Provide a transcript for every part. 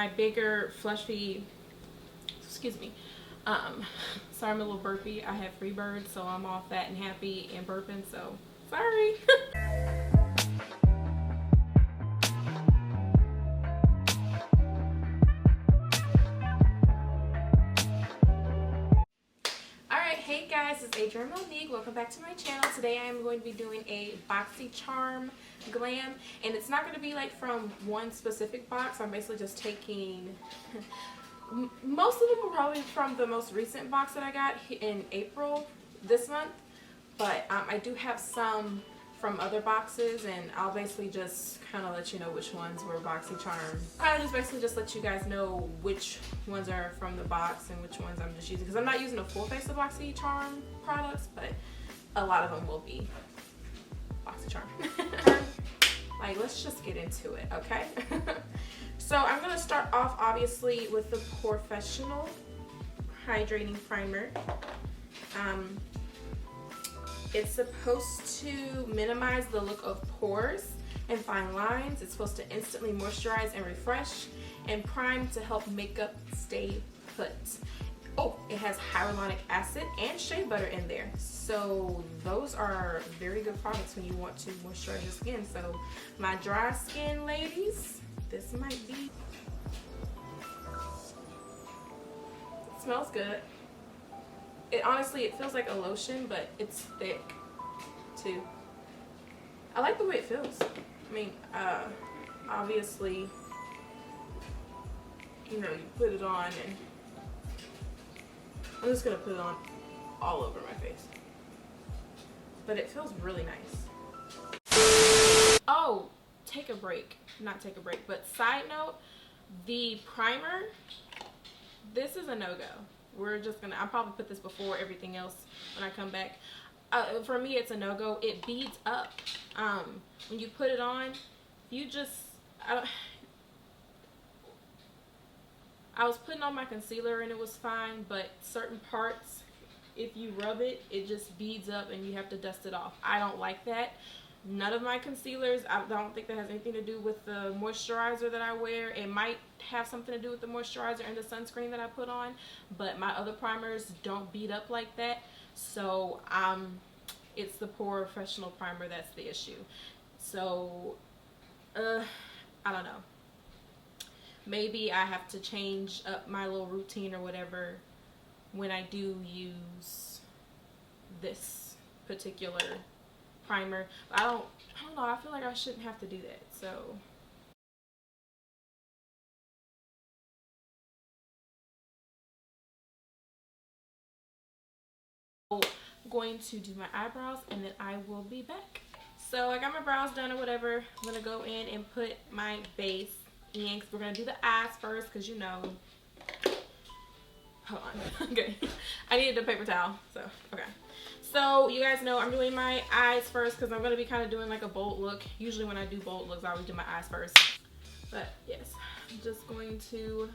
My bigger fleshy, excuse me, sorry I'm a little burpy. I have free birds, so I'm all fat and happy and burping, so sorry. Hey guys, it's Adrienne Monique. Welcome back to my channel. Today I am going to be doing a Boxycharm Glam, and it's not going to be like from one specific box. I'm basically just taking most of them are probably from the most recent box that I got in April this month, but I do have some from other boxes, and I'll basically just kind of let you know which ones were Boxycharm. Kind of just basically just let you guys know which ones are from the box and which ones I'm just using, because I'm not using a full face of Boxycharm products, but a lot of them will be Boxycharm. Like, let's just get into it, okay? So I'm gonna start off obviously with the Professional Hydrating Primer. It's supposed to minimize the look of pores and fine lines. It's supposed to instantly moisturize and refresh, and prime to help makeup stay put. Oh, it has hyaluronic acid and shea butter in there. So those are very good products when you want to moisturize your skin. So my dry skin ladies, this might be. It smells good. It honestly, it feels like a lotion, but it's thick too. I like the way it feels. I mean, obviously, you know, you put it on, and I'm just gonna put it on all over my face. But it feels really nice. Oh, take a break. Not take a break, but side note, the primer, this is a no-go. We're just gonna, I'll probably put this before everything else when I come back. For me, it's a no-go. It beads up. When you put it on, you just, I was putting on my concealer and it was fine, but certain parts, if you rub it, it just beads up and you have to dust it off. I don't like that. None of my concealers, I don't think that has anything to do with the moisturizer that I wear. It might have something to do with the moisturizer and the sunscreen that I put on, but my other primers don't beat up like that. So it's the Professional primer that's the issue. So I don't know. Maybe I have to change up my little routine or whatever when I do use this particular primer. But I don't know, I feel like I shouldn't have to do that. So I'm going to do my eyebrows and then I will be back. So I got my brows done or whatever. I'm gonna go in and put my base in, because we're gonna do the eyes first, because you know, hold on. Okay, I needed a paper towel, so okay. So you guys know I'm doing my eyes first, because I'm going to be kind of doing like a bold look. Usually when I do bold looks, I always do my eyes first. But yes, I'm just going to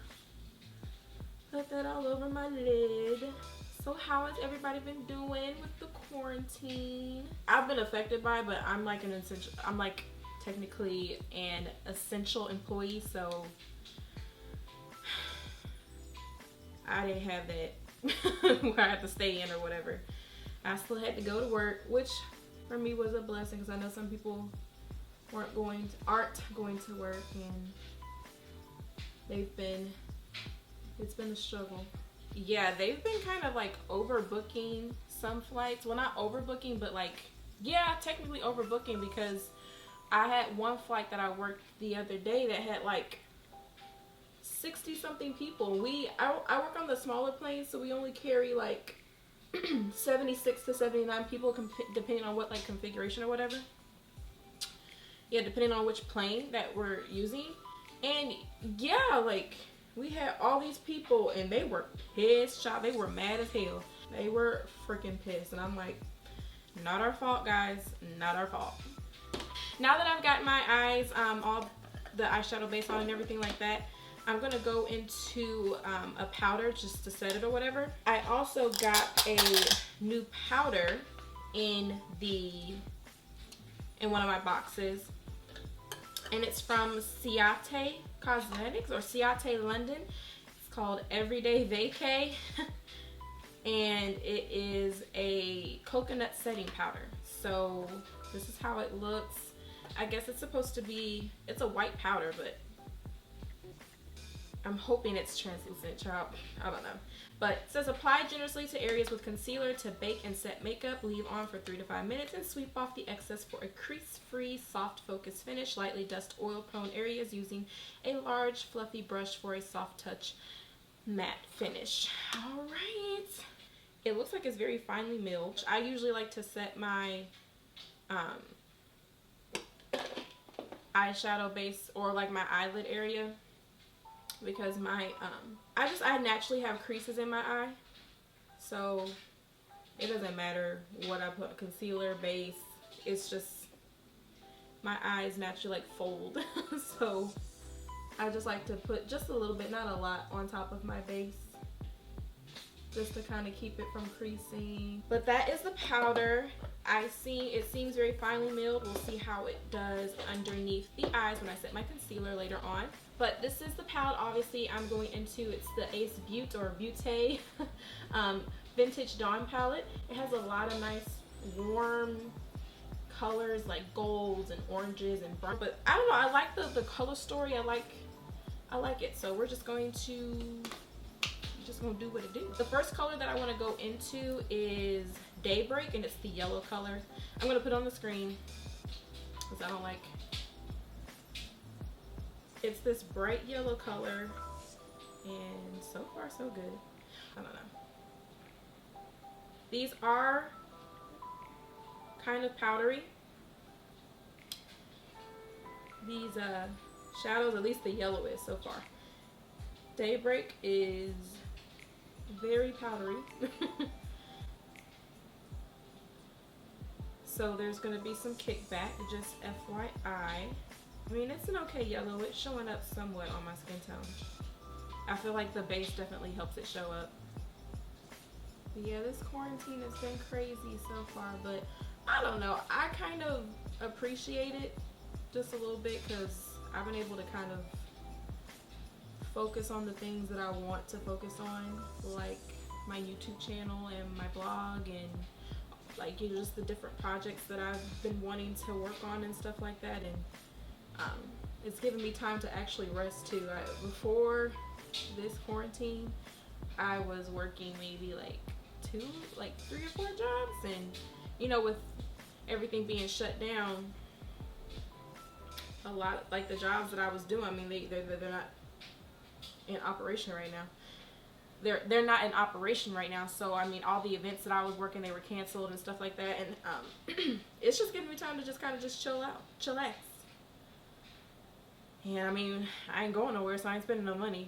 put that all over my lid. So how has everybody been doing with the quarantine? I've been affected by it, but I'm like technically an essential employee, so I didn't have that where I have to stay in or whatever. I still had to go to work, which for me was a blessing, because I know some people aren't going to work, and it's been a struggle. Yeah, they've been kind of like overbooking some flights. Well, not overbooking, but like, yeah, technically overbooking, because I had one flight that I worked the other day that had like 60 something people. I work on the smaller planes, so we only carry like 76 to 79 people, depending on what like configuration or whatever. Yeah, depending on which plane that we're using. And yeah, like we had all these people and they were pissed. They were mad as hell. They were freaking pissed, and I'm like, not our fault, guys, not our fault. Now that I've got my eyes, all the eyeshadow base on and everything like that, I'm gonna go into a powder just to set it or whatever. I also got a new powder in one of my boxes, and it's from Ciate Cosmetics or Ciate London. It's called Everyday Vacay. And it is a coconut setting powder. So this is how it looks. I guess it's supposed to be, it's a white powder, but I'm hoping it's translucent, child. I don't know. But it says apply generously to areas with concealer to bake and set makeup. Leave on for 3 to 5 minutes and sweep off the excess for a crease-free, soft focus finish. Lightly dust oil-prone areas using a large, fluffy brush for a soft touch matte finish. All right. It looks like it's very finely milled. I usually like to set my eyeshadow base or like my eyelid area, because my I naturally have creases in my eye, so it doesn't matter what I put, concealer, base, it's just my eyes naturally like fold. So I just like to put just a little bit, not a lot, on top of my base, just to kind of keep it from creasing. But that is the powder. It seems very finely milled. We'll see how it does underneath the eyes when I set my concealer later on. But this is the palette, obviously, I'm going into. It's the Ace Butte or Butte Vintage Dawn palette. It has a lot of nice warm colors like golds and oranges and burnt. But I don't know, I like the color story. I like it. So we're just going to do what it do. The first color that I want to go into is Daybreak, and it's the yellow color. I'm going to put it on the screen because I don't like. It's this bright yellow color, and so far so good. I don't know. These are kind of powdery. These shadows, at least the yellow is so far. Daybreak is very powdery. So there's going to be some kickback, just FYI. I mean, it's an okay yellow. It's showing up somewhat on my skin tone. I feel like the base definitely helps it show up. But yeah, this quarantine has been crazy so far, but I don't know. I kind of appreciate it just a little bit because I've been able to kind of focus on the things that I want to focus on, like my YouTube channel and my blog, and like, you know, just the different projects that I've been wanting to work on and stuff like that. And it's given me time to actually rest too. Before this quarantine, I was working maybe like 3 or 4 jobs, and you know, with everything being shut down, a lot, like the jobs that I was doing, I mean, they're not in operation right now. They're not in operation right now. So I mean, all the events that I was working, they were canceled and stuff like that, and it's just giving me time to just kind of just chillax. And I mean, I ain't going nowhere, so I ain't spending no money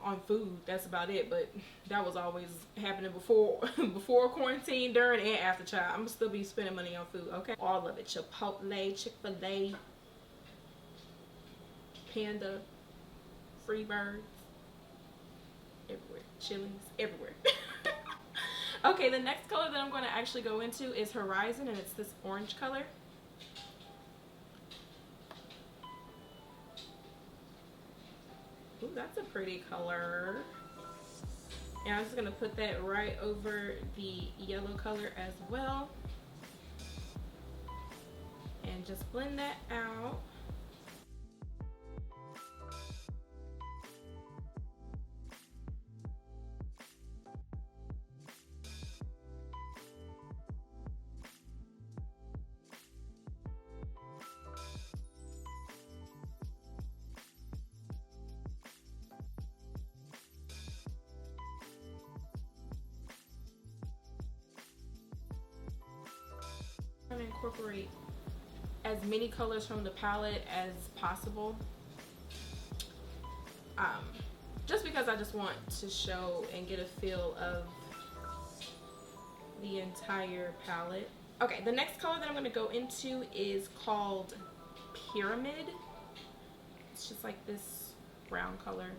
on food. That's about it. But that was always happening before quarantine, during, and after, child. I'm gonna still be spending money on food, okay? All of it. Chipotle, Chick-fil-A, Panda, Freebirds, everywhere. Chili's, everywhere. Okay, the next color that I'm going to actually go into is Horizon, and it's this orange color. Ooh, that's a pretty color. And I'm just going to put that right over the yellow color as well. And just blend that out. I'm going to incorporate as many colors from the palette as possible, just because I just want to show and get a feel of the entire palette. Okay, the next color that I'm going to go into is called Pyramid. It's just like this brown color,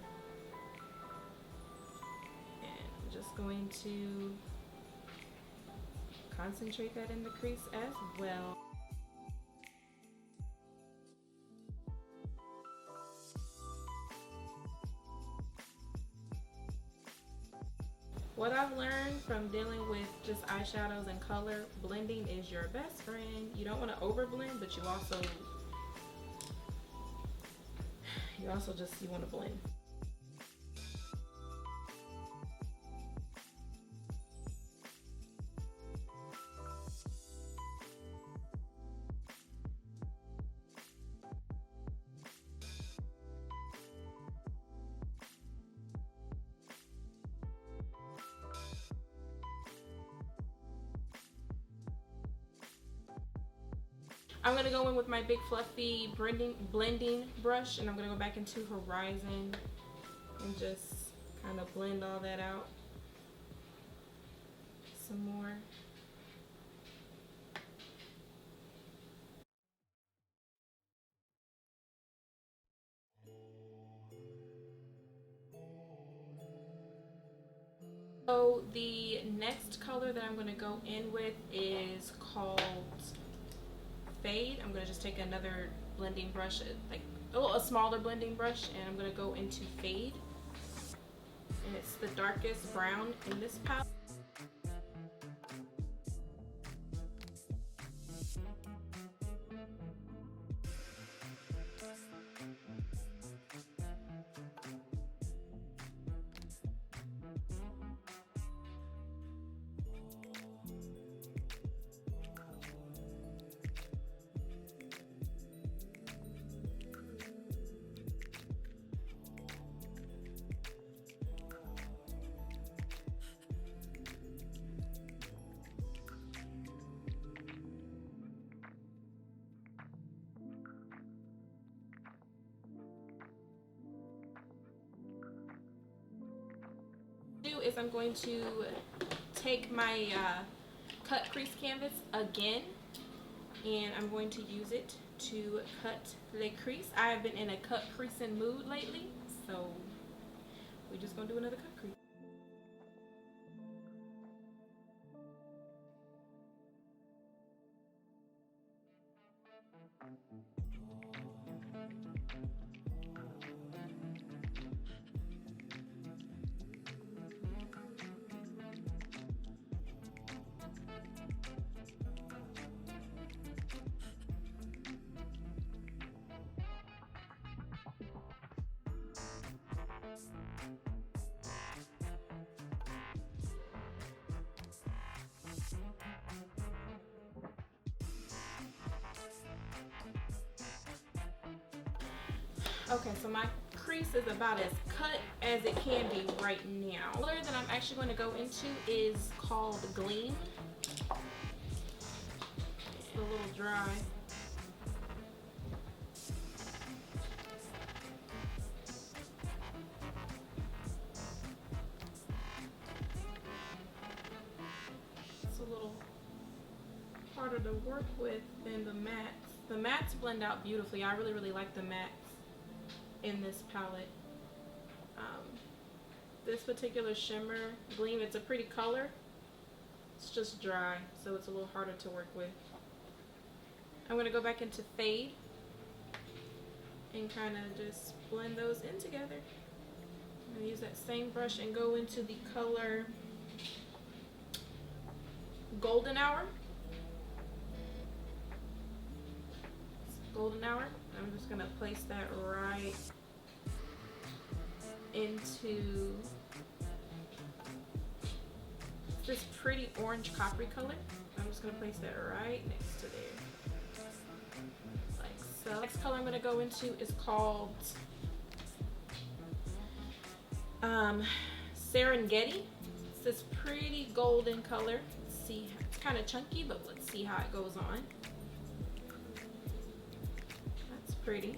and I'm just going to concentrate that in the crease as well. What I've learned from dealing with just eyeshadows and color, blending is your best friend. You don't want to over blend, but you also you want to blend. I'm going to go in with my big fluffy blending brush, and I'm going to go back into Horizon and just kind of blend all that out some more. So the next color that I'm going to go in with is called Fade. I'm going to just take another blending brush, like a smaller blending brush, and I'm going to go into Fade. And it's the darkest brown in this palette. Is I'm going to take my cut crease canvas again, and I'm going to use it to cut the crease. I have been in a cut creasing mood lately, so we're just gonna do another cut crease. Okay, so my crease is about as cut as it can be right now. The color that I'm actually going to go into is called Gleam. It's a little dry. It's a little harder to work with than the mattes. The mattes blend out beautifully. I really like the mattes in this palette. This particular shimmer, Gleam, it's a pretty color. It's just dry, so it's a little harder to work with. I'm going to go back into Fade and kind of just blend those in together. I'm going to use that same brush and go into the color Golden Hour. Golden Hour. I'm just going to place that right into this pretty orange coppery color. I'm just going to place that right next to there, like so. Next color I'm going to go into is called Serengeti. It's this pretty golden color. Let's see, it's kind of chunky, but let's see how it goes on. That's pretty.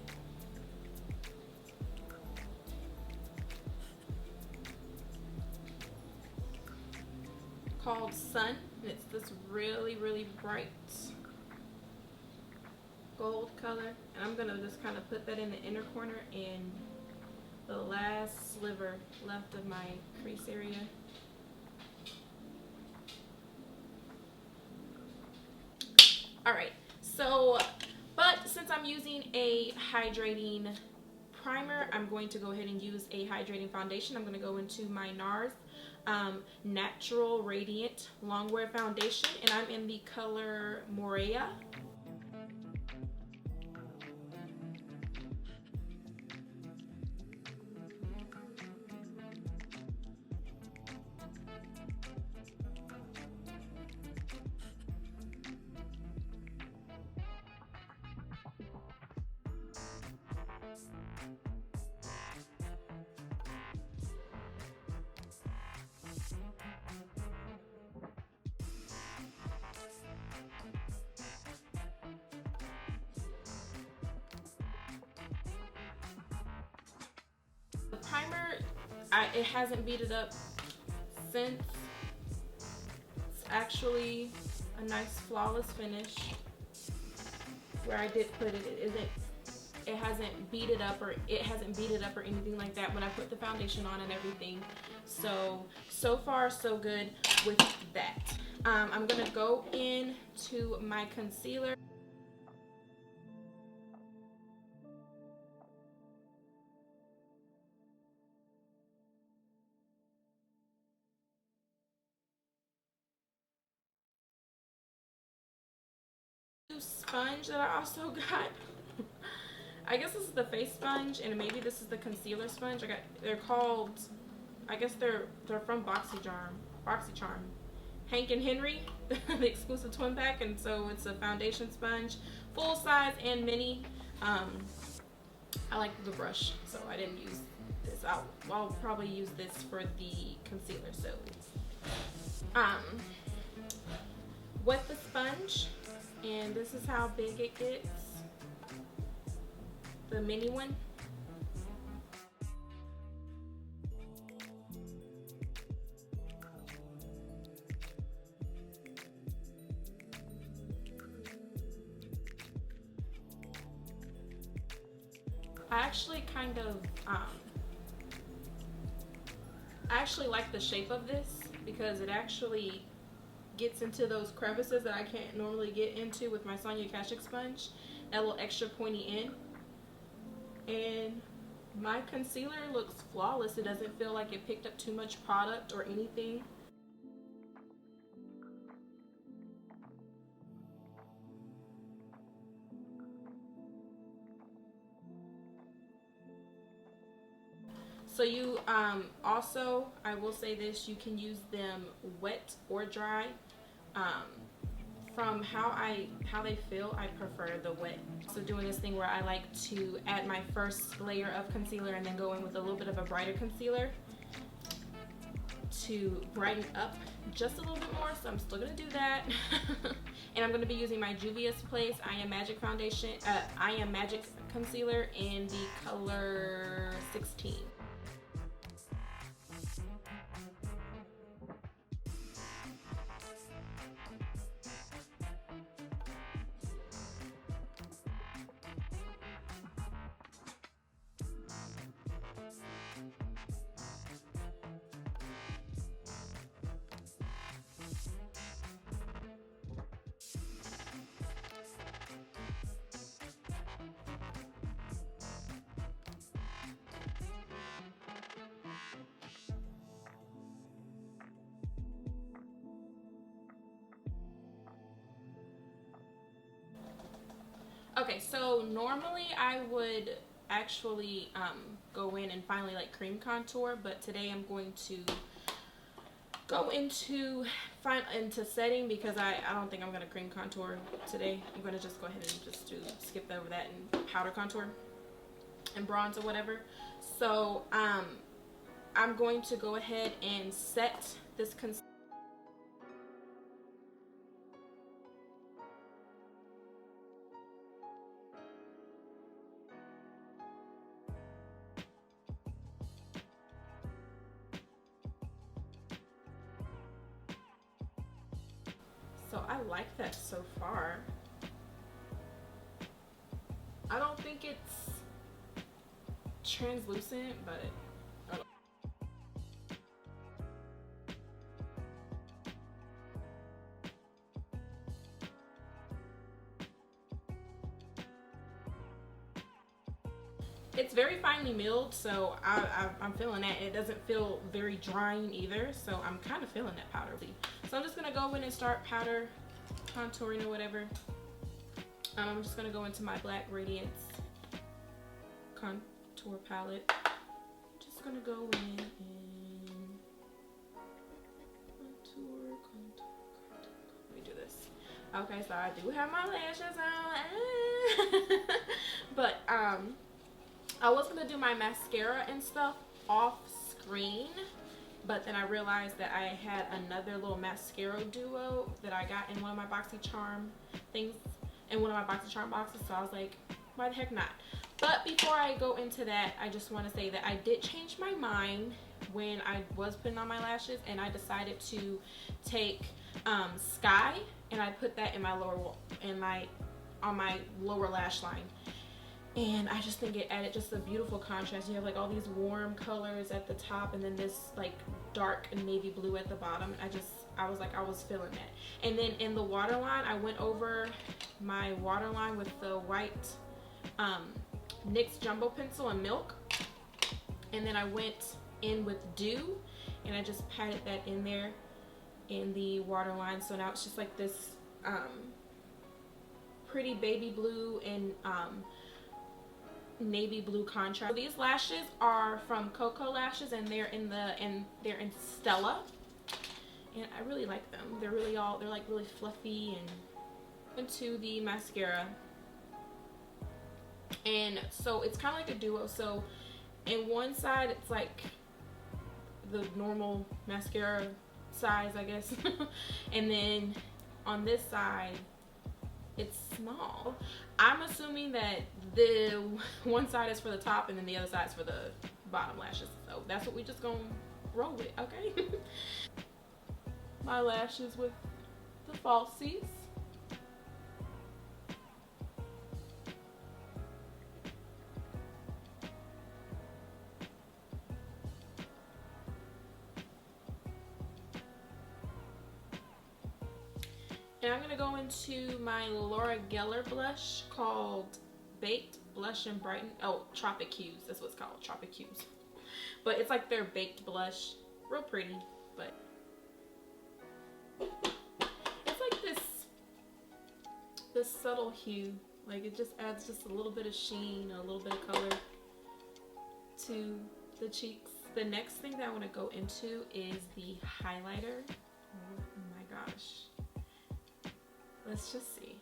Called Sun, and it's this really bright gold color, and I'm gonna just kind of put that in the inner corner and the last sliver left of my crease area. All right, so but since I'm using a hydrating primer, I'm going to go ahead and use a hydrating foundation. I'm going to go into my NARS Natural Radiant Longwear Foundation, and I'm in the color Moorea. The primer, it hasn't beaded up since. It's actually a nice flawless finish. Where I did put it, it hasn't beaded up or anything like that when I put the foundation on and everything. So far so good with that. I'm gonna go into my concealer. Sponge that I also got. I guess this is the face sponge, and maybe this is the concealer sponge. They're called, I guess they're from Boxycharm. Hank and Henry, the exclusive twin pack, and so it's a foundation sponge, full size and mini. I like the brush, so I didn't use this. I'll probably use this for the concealer. So, wet the sponge. And this is how big it gets, the mini one. I actually I actually like the shape of this because it actually gets into those crevices that I can't normally get into with my Sonia Kashuk sponge. That little extra pointy end. And my concealer looks flawless. It doesn't feel like it picked up too much product or anything. So you also, I will say this, you can use them wet or dry. From how they feel, I prefer the wet. So doing this thing where I like to add my first layer of concealer and then go in with a little bit of a brighter concealer to brighten up just a little bit more. So I'm still gonna do that. And I'm gonna be using my Juvia's Place I Am Magic foundation, I Am Magic concealer in the color 16. Okay, so normally I would actually go in and finally like cream contour, but today I'm going to go into setting because I don't think I'm going to cream contour today. I'm going to just go ahead and just skip over that and powder contour and bronze or whatever. So I'm going to go ahead and set this concealer. So I like that so far. I don't think it's translucent, but It's very finely milled, so I'm feeling that. It doesn't feel very drying either, so I'm kind of feeling that powder. So I'm just gonna go in and start powder contouring or whatever. I'm just gonna go into my black Radiance contour palette. Just gonna go in and contour. Let me do this. Okay, so I do have my lashes on, but I was gonna do my mascara and stuff off screen, but then I realized that I had another little mascara duo that I got in one of my Boxycharm things, in one of my Boxycharm boxes, so I was like, why the heck not? But before I go into that, I just want to say that I did change my mind when I was putting on my lashes, and I decided to take Sky, and I put that in my on my lower lash line. And I just think it added just a beautiful contrast. You have like all these warm colors at the top, and then this like dark navy blue at the bottom. I was feeling that. And then in the waterline, I went over my waterline with the white NYX Jumbo Pencil and Milk. And then I went in with Dew, and I just patted that in there in the waterline. So now it's just like this pretty baby blue and navy blue contrast. So these lashes are from Coco Lashes, and they're in Stella, and I really like them. They're like really fluffy. And into the mascara, and so it's kind of like a duo. So in one side it's like the normal mascara size, I guess, and then on this side it's small. I'm assuming that the one side is for the top and then the other side is for the bottom lashes. So that's what we just gonna roll with, okay? My lashes with the falsies. And I'm going to go into my Laura Geller blush called Baked Blush and Brighten. Oh, Tropic Hues. That's what it's called, Tropic Hues. But it's like their baked blush. Real pretty, but it's like this subtle hue. Like it just adds just a little bit of sheen, a little bit of color to the cheeks. The next thing that I want to go into is the highlighter. Oh my gosh. Let's just see.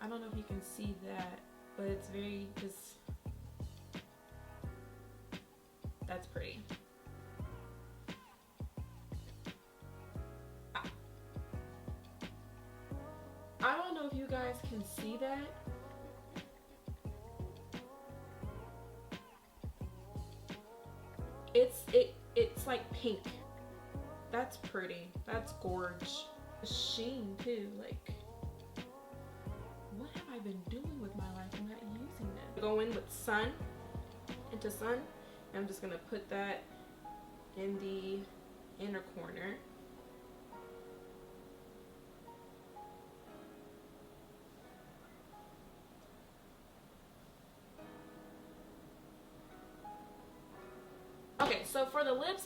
I don't know if you can see that, but it's very just, that's pretty. I don't know if you guys can see that. It's like pink. That's pretty. That's gorge. The sheen too. Like, what have I been doing with my life? I'm not using that. Go in with Sun, into Sun. And I'm just gonna put that in the inner corner. Okay, so for the lips,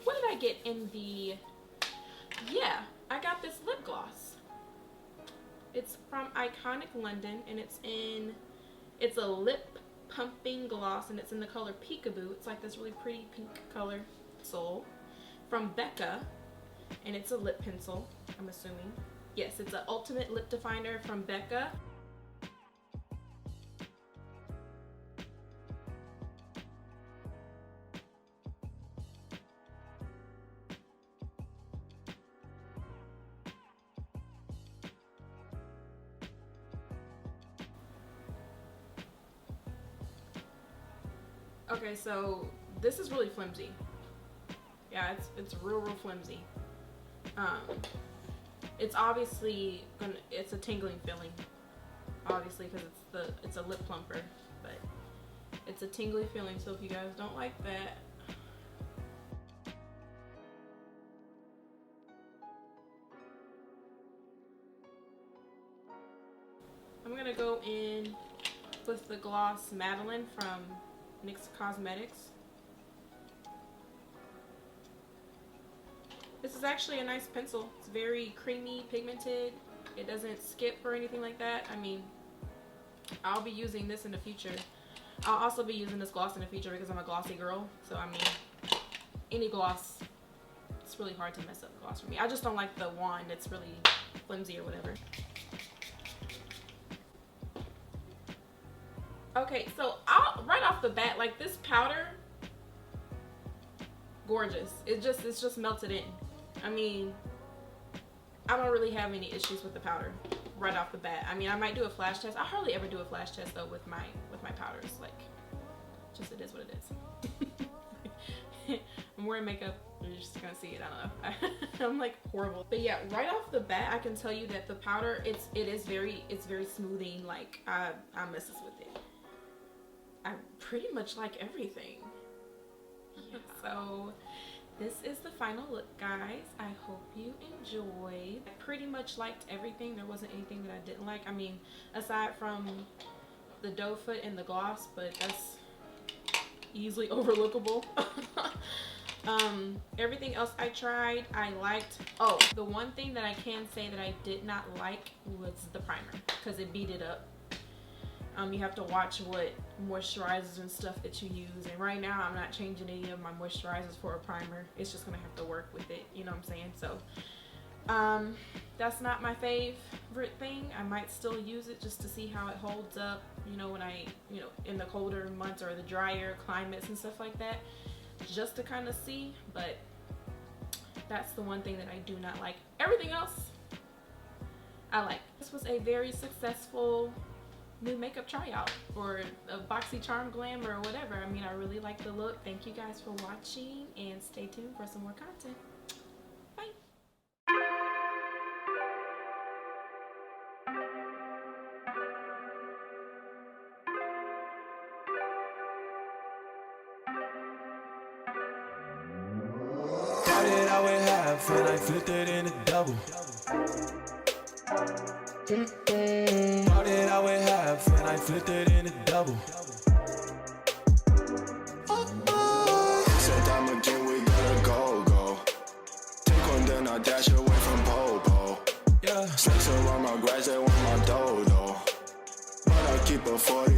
what did I get in the, yeah, I got this lip gloss. It's from Iconic London, and it's a lip pumping gloss, and it's in the color Peekaboo. It's like this really pretty pink color. Soul from Becca, and it's a lip pencil, I'm assuming. Yes, it's an ultimate lip definer from Becca. Okay, so this is really flimsy. Yeah, it's real flimsy. It's obviously it's a tingling feeling, obviously, because it's a lip plumper, but it's a tingly feeling. So if you guys don't like that, I'm gonna go in with the gloss Madeleine from NYX Cosmetics. This is actually a nice pencil. It's very creamy, pigmented. It doesn't skip or anything like that. I mean, I'll be using this in the future. I'll also be using this gloss in the future because I'm a glossy girl. So, I mean, any gloss, it's really hard to mess up gloss for me. I just don't like the wand. It's really flimsy or whatever. Okay, so right off the bat, like this powder, gorgeous. It's just melted in. I mean, I don't really have any issues with the powder right off the bat. I mean, I might do a flash test. I hardly ever do a flash test though with my powders. Like, just it is what it is. I'm wearing makeup. You're just gonna see it. I don't know. I'm like horrible. But yeah, right off the bat, I can tell you that the powder it's very smoothing. Like I messes with it. I pretty much like everything. Yeah. So this is the final look, guys. I hope you enjoyed. I pretty much liked everything. There wasn't anything that I didn't like. I mean, aside from the doe foot and the gloss, but that's easily overlookable. Everything else I tried, I liked. Oh, the one thing that I can say that I did not like was the primer, because it beat it up. You have to watch what moisturizers and stuff that you use, and right now I'm not changing any of my moisturizers for a primer. It's just gonna have to work with it, you know what I'm saying? So that's not my favorite thing. I might still use it just to see how it holds up, you know, when in the colder months or the drier climates and stuff like that, just to kind of see. But that's the one thing that I do not like. Everything else I like. This was a very successful new makeup tryout for a Boxycharm Glam or whatever. I mean, I really like the look. Thank you guys for watching, and stay tuned for some more content. Bye. Started out with half and I flipped it into double. Started out with half and I flipped it into double. Said I'm again, we gotta go. Take one, then I dash away from Popo. Yeah, snakes around my grass, they want my dodo. But I keep a 40